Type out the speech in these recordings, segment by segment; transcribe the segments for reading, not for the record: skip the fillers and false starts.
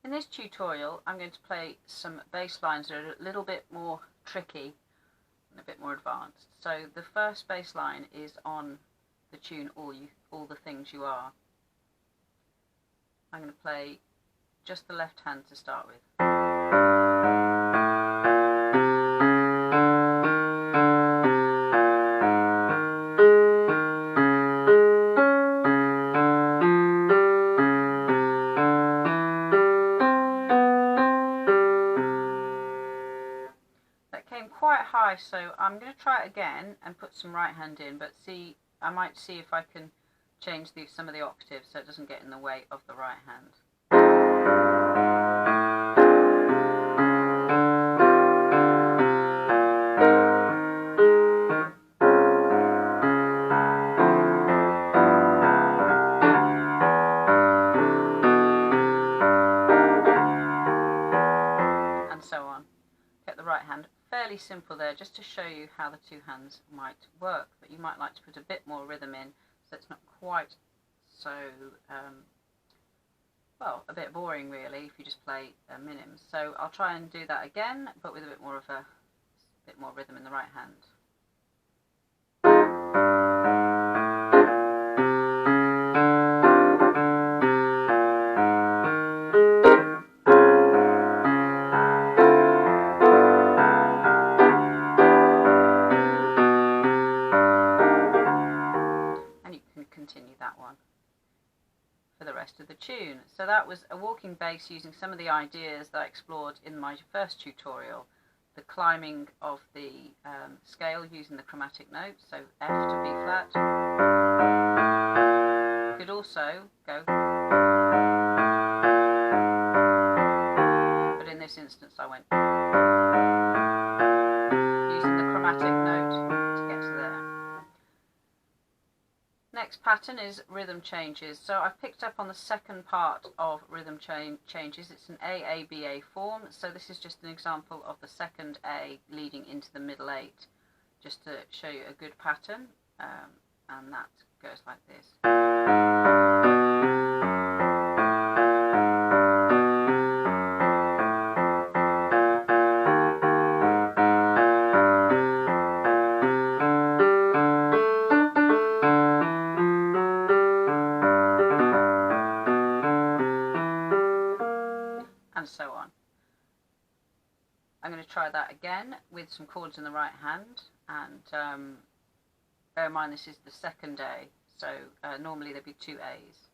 In this tutorial I'm going to play some bass lines that are a little bit more tricky and a bit more advanced. So the first bass line is on the tune All the Things You Are. I'm going to play just the left hand to start with. Quite high, so I'm going to try it again and put some right hand in, but see, I might see if I can change some of the octaves so it doesn't get in the way of the right hand. And so on. Get the right hand. Fairly simple there, just to show you how the two hands might work, but you might like to put a bit more rhythm in so it's not quite so well, a bit boring really if you just play minims. So I'll try and do that again, but with a bit more rhythm in the right hand. Continue that one for the rest of the tune. So that was a walking bass using some of the ideas that I explored in my first tutorial. The climbing of the scale using the chromatic notes, so F to B flat. You could also go, but in this instance I went using the chromatic note to get to there. Next pattern is rhythm changes. So I've picked up on the second part of rhythm changes. It's an A-A-B-A form. So this is just an example of the second A leading into the middle 8, just to show you a good pattern. And that goes like this. And so on. I'm going to try that again with some chords in the right hand, and bear in mind this is the second A, so normally there'd be two A's.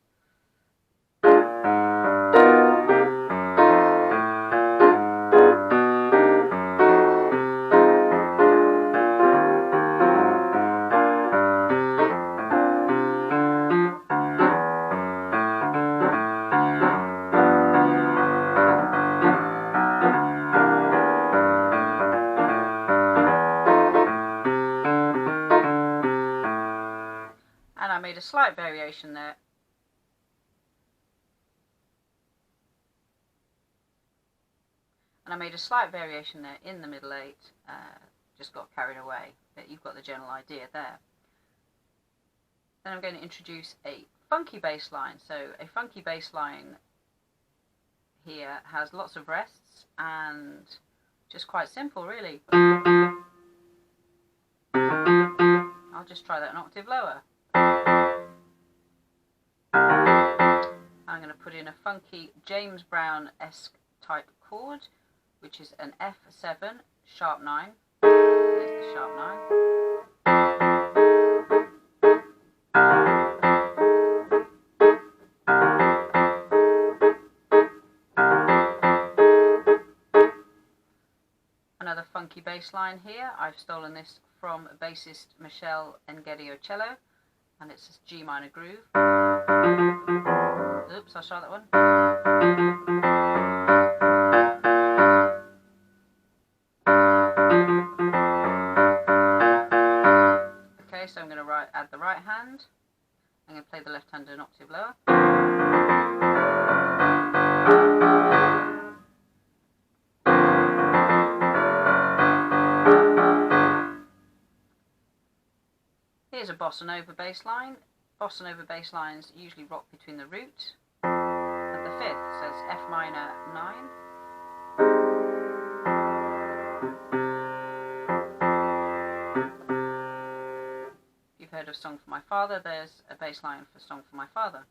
I made a slight variation there. And I made a slight variation there in the middle 8, just got carried away, but you've got the general idea there. Then I'm going to introduce a funky bass line. So a funky bass line here has lots of rests and just quite simple really. I'll just try that an octave lower. I'm going to put in a funky James Brown-esque type chord, which is an F7 sharp 9. There's the sharp 9. Another funky bass line here. I've stolen this from bassist Michelle Engerio-Cello, and it's a G minor groove. Oops, I'll try that one. Okay, so I'm going to add the right hand. I'm going to play the left hand an octave lower. Here's a bossa nova bass line. Bossa nova bass lines usually rock between the root and the fifth, so it's F minor 9. If you've heard of Song for My Father, there's a bass line for Song for My Father.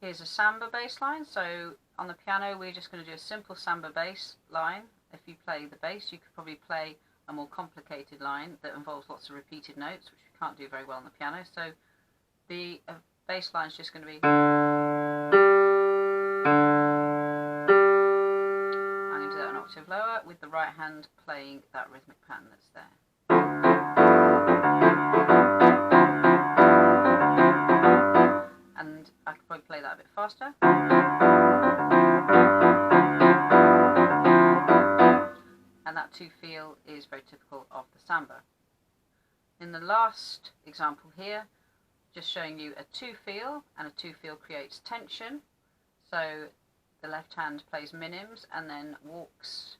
Here's a samba bass line. So on the piano we're just going to do a simple samba bass line. If you play the bass, you could probably play a more complicated line that involves lots of repeated notes, which you can't do very well on the piano. So the bass line is just going to be... I'm going to do that an octave lower with the right hand playing that rhythmic pattern that's there. And I could probably play that a bit faster. And that two feel is very typical of the samba. In the last example here, just showing you a two feel, and a two feel creates tension. So the left hand plays minims and then walks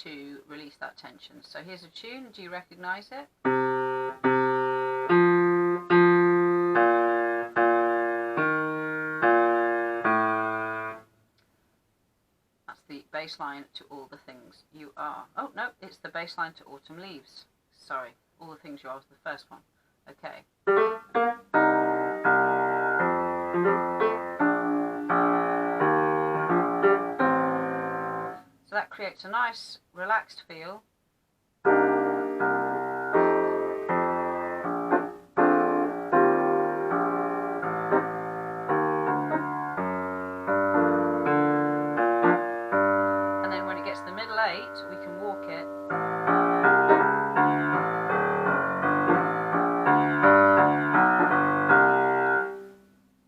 to release that tension. So here's a tune. Do you recognize it? That's the bass line to All the Things You Are. Oh no, it's the bass line to Autumn Leaves. Sorry, All the Things You Are was the first one. Okay. So that creates a nice relaxed feel. And then when it gets to the middle eight, we can walk it.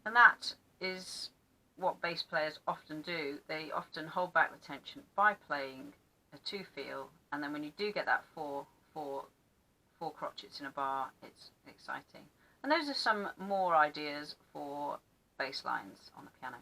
And that is what bass players often do. They often hold back the tension by playing a two feel, and then when you do get that four crotchets in a bar, it's exciting. And those are some more ideas for bass lines on the piano.